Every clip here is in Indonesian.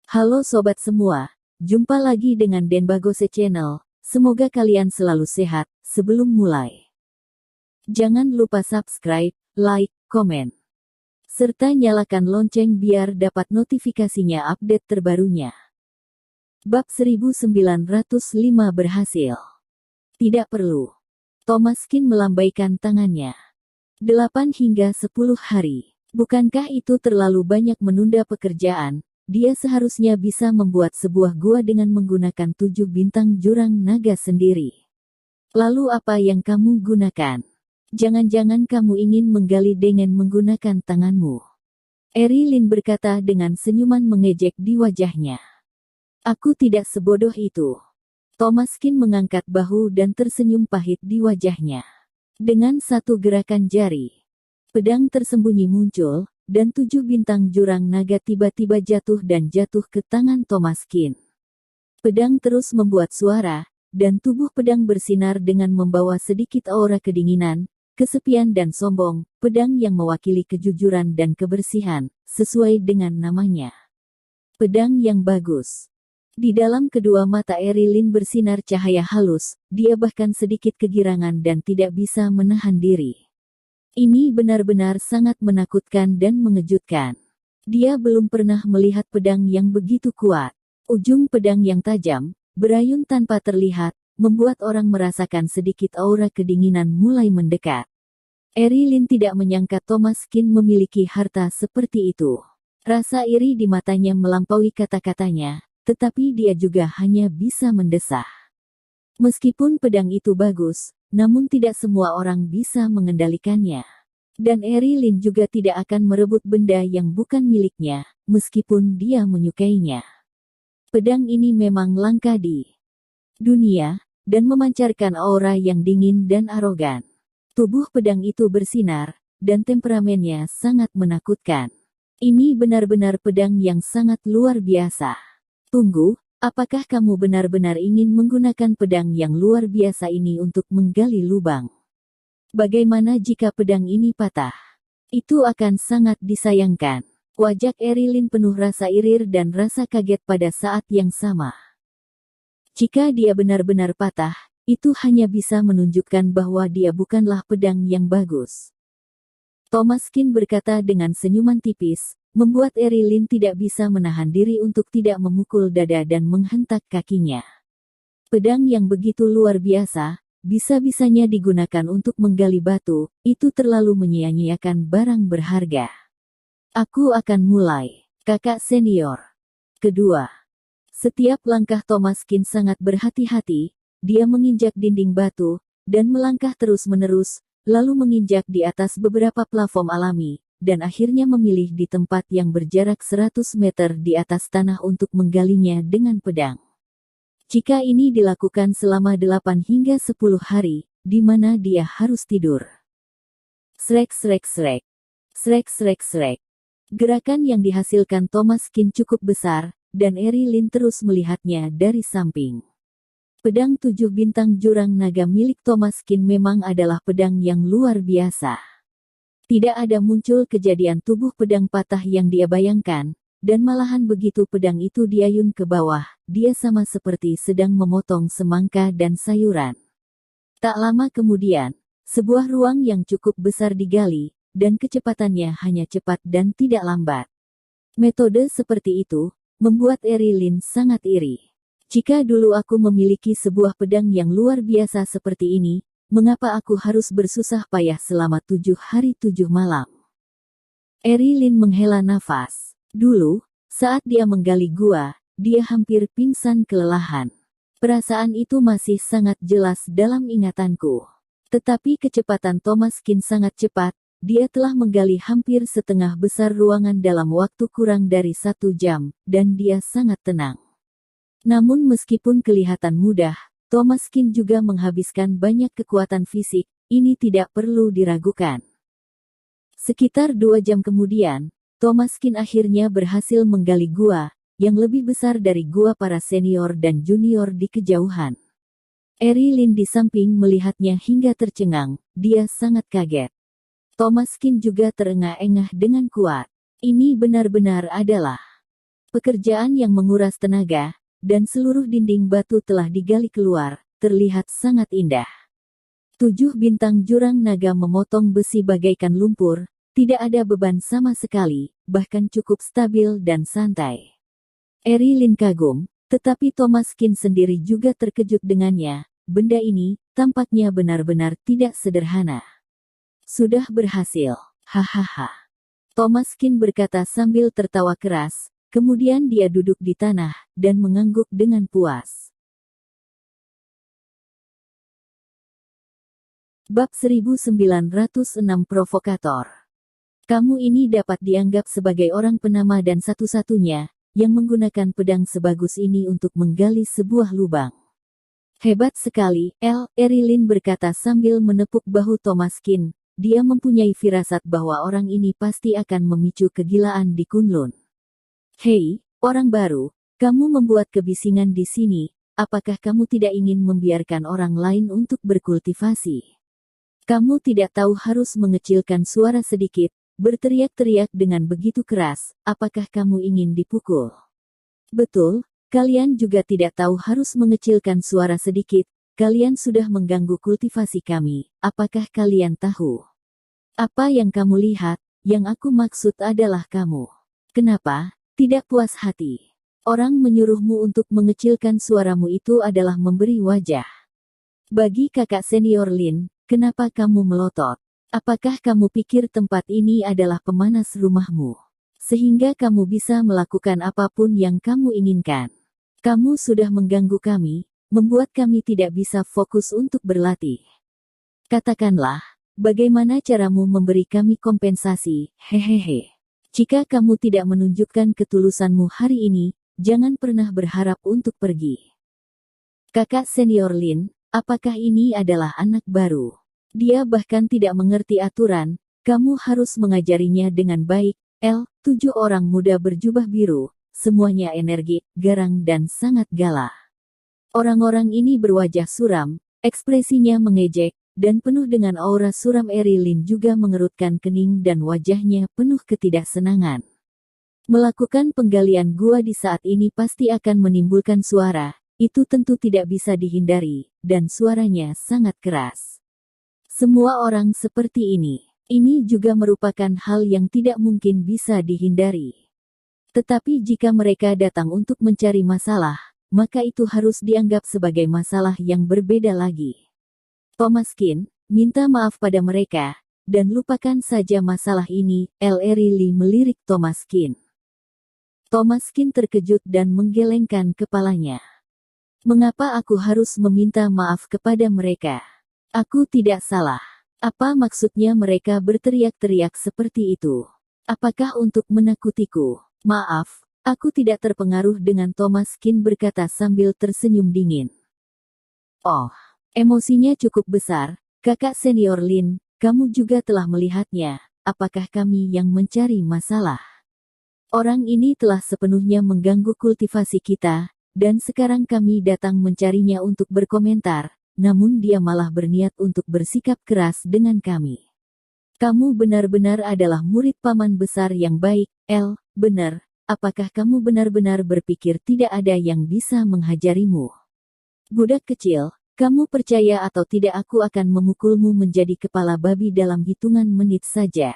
Halo sobat semua, jumpa lagi dengan Denbagose Channel. Semoga kalian selalu sehat. Sebelum mulai, jangan lupa subscribe, like, komen, serta nyalakan lonceng biar dapat notifikasinya update terbarunya. Bab 1905 berhasil. Tidak perlu. Thomaskin melambaikan tangannya. 8 hingga 10 hari. Bukankah itu terlalu banyak menunda pekerjaan? Dia seharusnya bisa membuat sebuah gua dengan menggunakan 7 bintang jurang naga sendiri. Lalu apa yang kamu gunakan? Jangan-jangan kamu ingin menggali dengan menggunakan tanganmu? Erilin berkata dengan senyuman mengejek di wajahnya. Aku tidak sebodoh itu. Thomaskin mengangkat bahu dan tersenyum pahit di wajahnya. Dengan satu gerakan jari, pedang tersembunyi muncul, dan 7 bintang jurang naga tiba-tiba jatuh dan jatuh ke tangan Thomaskin. Pedang terus membuat suara, dan tubuh pedang bersinar dengan membawa sedikit aura kedinginan, kesepian dan sombong, pedang yang mewakili kejujuran dan kebersihan, sesuai dengan namanya. Pedang yang bagus. Di dalam kedua mata Erilin bersinar cahaya halus, dia bahkan sedikit kegirangan dan tidak bisa menahan diri. Ini benar-benar sangat menakutkan dan mengejutkan. Dia belum pernah melihat pedang yang begitu kuat. Ujung pedang yang tajam, berayun tanpa terlihat, membuat orang merasakan sedikit aura kedinginan mulai mendekat. Erilin tidak menyangka Thomaskin memiliki harta seperti itu. Rasa iri di matanya melampaui kata-katanya, tetapi dia juga hanya bisa mendesah. Meskipun pedang itu bagus, namun tidak semua orang bisa mengendalikannya. Dan Erilin juga tidak akan merebut benda yang bukan miliknya, meskipun dia menyukainya. Pedang ini memang langka di dunia, dan memancarkan aura yang dingin dan arogan. Tubuh pedang itu bersinar, dan temperamennya sangat menakutkan. Ini benar-benar pedang yang sangat luar biasa. Tunggu, apakah kamu benar-benar ingin menggunakan pedang yang luar biasa ini untuk menggali lubang? Bagaimana jika pedang ini patah? Itu akan sangat disayangkan. Wajah Erilin penuh rasa iri dan rasa kaget pada saat yang sama. Jika dia benar-benar patah, itu hanya bisa menunjukkan bahwa dia bukanlah pedang yang bagus. Thomaskin berkata dengan senyuman tipis, membuat Erilin tidak bisa menahan diri untuk tidak memukul dada dan menghentak kakinya. Pedang yang begitu luar biasa, bisa-bisanya digunakan untuk menggali batu, itu terlalu menyia-nyiakan barang berharga. Aku akan mulai, kakak senior. Kedua. Setiap langkah Thomaskin sangat berhati-hati, dia menginjak dinding batu, dan melangkah terus-menerus, lalu menginjak di atas beberapa platform alami, dan akhirnya memilih di tempat yang berjarak 100 meter di atas tanah untuk menggalinya dengan pedang. Jika ini dilakukan selama 8 hingga 10 hari, di mana dia harus tidur. Srek srek srek. Srek srek srek. Gerakan yang dihasilkan Thomaskin cukup besar, dan Erilin terus melihatnya dari samping. Pedang 7 bintang jurang naga milik Thomaskin memang adalah pedang yang luar biasa. Tidak ada muncul kejadian tubuh pedang patah yang dia bayangkan, dan malahan begitu pedang itu diayun ke bawah, dia sama seperti sedang memotong semangka dan sayuran. Tak lama kemudian, sebuah ruang yang cukup besar digali, dan kecepatannya hanya cepat dan tidak lambat. Metode seperti itu membuat Erilin sangat iri. Jika dulu aku memiliki sebuah pedang yang luar biasa seperti ini, mengapa aku harus bersusah payah selama 7 hari 7 malam? Erilin menghela nafas. Dulu, saat dia menggali gua, dia hampir pingsan kelelahan. Perasaan itu masih sangat jelas dalam ingatanku. Tetapi kecepatan Thomaskin sangat cepat, dia telah menggali hampir setengah besar ruangan dalam waktu kurang dari 1 jam, dan dia sangat tenang. Namun meskipun kelihatan mudah, Thomaskin juga menghabiskan banyak kekuatan fisik, ini tidak perlu diragukan. Sekitar 2 jam kemudian, Thomaskin akhirnya berhasil menggali gua, yang lebih besar dari gua para senior dan junior di kejauhan. Erilin di samping melihatnya hingga tercengang, dia sangat kaget. Thomaskin juga terengah-engah dengan kuat. Ini benar-benar adalah Pekerjaan yang menguras tenaga, dan seluruh dinding batu telah digali keluar, terlihat sangat indah. 7 bintang jurang naga memotong besi bagaikan lumpur, tidak ada beban sama sekali, bahkan cukup stabil dan santai. Erilyn kagum, tetapi Thomaskin sendiri juga terkejut dengannya. Benda ini, tampaknya benar-benar tidak sederhana. Sudah berhasil, hahaha. Thomaskin berkata sambil tertawa keras, kemudian dia duduk di tanah, dan mengangguk dengan puas. Bab 1906 Provokator. Kamu ini dapat dianggap sebagai orang penama dan satu-satunya, yang menggunakan pedang sebagus ini untuk menggali sebuah lubang. Hebat sekali, Erilyn berkata sambil menepuk bahu Thomaskin. Dia mempunyai firasat bahwa orang ini pasti akan memicu kegilaan di Kunlun. Hei, orang baru, kamu membuat kebisingan di sini, apakah kamu tidak ingin membiarkan orang lain untuk berkultivasi? Kamu tidak tahu harus mengecilkan suara sedikit, berteriak-teriak dengan begitu keras, apakah kamu ingin dipukul? Betul, kalian juga tidak tahu harus mengecilkan suara sedikit, kalian sudah mengganggu kultivasi kami, apakah kalian tahu? Apa yang kamu lihat, yang aku maksud adalah kamu. Kenapa? Tidak puas hati. Orang menyuruhmu untuk mengecilkan suaramu itu adalah memberi wajah. Bagi kakak senior Lin, kenapa kamu melotot? Apakah kamu pikir tempat ini adalah pemanas rumahmu? Sehingga kamu bisa melakukan apapun yang kamu inginkan. Kamu sudah mengganggu kami, membuat kami tidak bisa fokus untuk berlatih. Katakanlah, bagaimana caramu memberi kami kompensasi, hehehe. Jika kamu tidak menunjukkan ketulusanmu hari ini, jangan pernah berharap untuk pergi. Kakak senior Lin, apakah ini adalah anak baru? Dia bahkan tidak mengerti aturan, kamu harus mengajarinya dengan baik. 7 orang muda berjubah biru, semuanya energik, garang dan sangat galak. Orang-orang ini berwajah suram, ekspresinya mengejek, dan penuh dengan aura suram. Erilyn juga mengerutkan kening dan wajahnya penuh ketidaksenangan. Melakukan penggalian gua di saat ini pasti akan menimbulkan suara, itu tentu tidak bisa dihindari, dan suaranya sangat keras. Semua orang seperti ini juga merupakan hal yang tidak mungkin bisa dihindari. Tetapi jika mereka datang untuk mencari masalah, maka itu harus dianggap sebagai masalah yang berbeda lagi. Thomaskin, minta maaf pada mereka, dan lupakan saja masalah ini. Erilyn melirik Thomaskin. Thomaskin terkejut dan menggelengkan kepalanya. Mengapa aku harus meminta maaf kepada mereka? Aku tidak salah. Apa maksudnya mereka berteriak-teriak seperti itu? Apakah untuk menakutiku? Maaf, aku tidak terpengaruh dengan Thomaskin berkata sambil tersenyum dingin. Oh. Emosinya cukup besar, kakak senior Lin, kamu juga telah melihatnya, apakah kami yang mencari masalah? Orang ini telah sepenuhnya mengganggu kultivasi kita, dan sekarang kami datang mencarinya untuk berkomentar, namun dia malah berniat untuk bersikap keras dengan kami. Kamu benar-benar adalah murid paman besar yang baik, benar, apakah kamu benar-benar berpikir tidak ada yang bisa menghajarimu? Budak kecil, kamu percaya atau tidak aku akan memukulmu menjadi kepala babi dalam hitungan menit saja.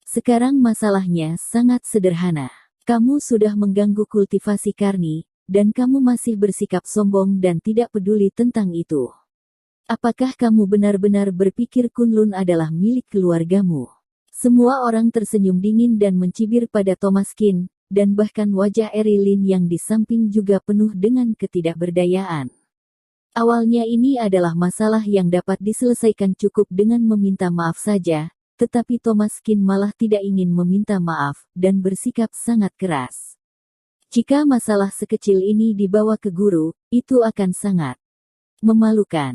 Sekarang masalahnya sangat sederhana. Kamu sudah mengganggu kultivasi Karni, dan kamu masih bersikap sombong dan tidak peduli tentang itu. Apakah kamu benar-benar berpikir Kunlun adalah milik keluargamu? Semua orang tersenyum dingin dan mencibir pada Thomaskin, dan bahkan wajah Erilyn yang di samping juga penuh dengan ketidakberdayaan. Awalnya ini adalah masalah yang dapat diselesaikan cukup dengan meminta maaf saja, tetapi Thomaskin malah tidak ingin meminta maaf, dan bersikap sangat keras. Jika masalah sekecil ini dibawa ke guru, itu akan sangat memalukan.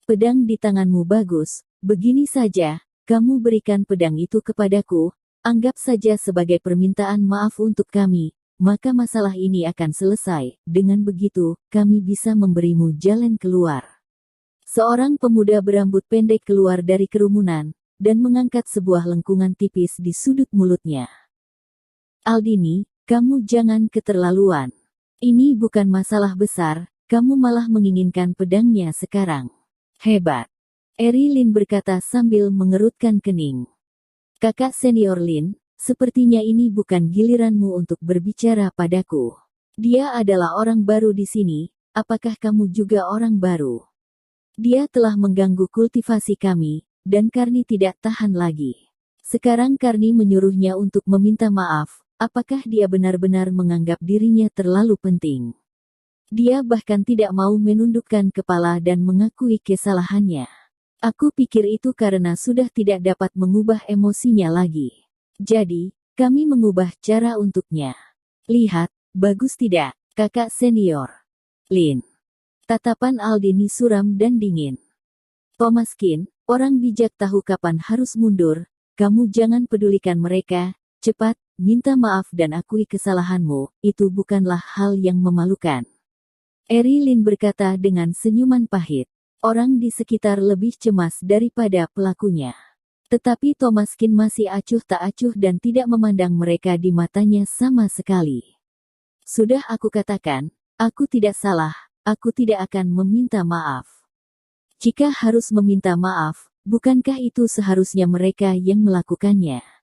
Pedang di tanganmu bagus, begini saja, kamu berikan pedang itu kepadaku, anggap saja sebagai permintaan maaf untuk kami. Maka masalah ini akan selesai. Dengan begitu, kami bisa memberimu jalan keluar. Seorang pemuda berambut pendek keluar dari kerumunan, dan mengangkat sebuah lengkungan tipis di sudut mulutnya. Aldini, Kamu jangan keterlaluan. Ini bukan masalah besar, kamu malah menginginkan pedangnya sekarang. Hebat. Eri Lin berkata sambil mengerutkan kening. Kakak senior Lin, sepertinya ini bukan giliranmu untuk berbicara padaku. Dia adalah orang baru di sini, apakah kamu juga orang baru? Dia telah mengganggu kultivasi kami, dan Karni tidak tahan lagi. Sekarang Karni menyuruhnya untuk meminta maaf. Apakah dia benar-benar menganggap dirinya terlalu penting? Dia bahkan tidak mau menundukkan kepala dan mengakui kesalahannya. Aku pikir itu karena sudah tidak dapat mengubah emosinya lagi. Jadi, kami mengubah cara untuknya. Lihat, bagus tidak, kakak senior? Lin. Tatapan Aldini suram dan dingin. Thomaskin, orang bijak tahu kapan harus mundur, kamu jangan pedulikan mereka, cepat, minta maaf dan akui kesalahanmu, itu bukanlah hal yang memalukan. Eri Lin berkata dengan senyuman pahit. Orang di sekitar lebih cemas daripada pelakunya. Tetapi Thomaskin masih acuh tak acuh dan tidak memandang mereka di matanya sama sekali. Sudah aku katakan, aku tidak salah, aku tidak akan meminta maaf. Jika harus meminta maaf, bukankah itu seharusnya mereka yang melakukannya?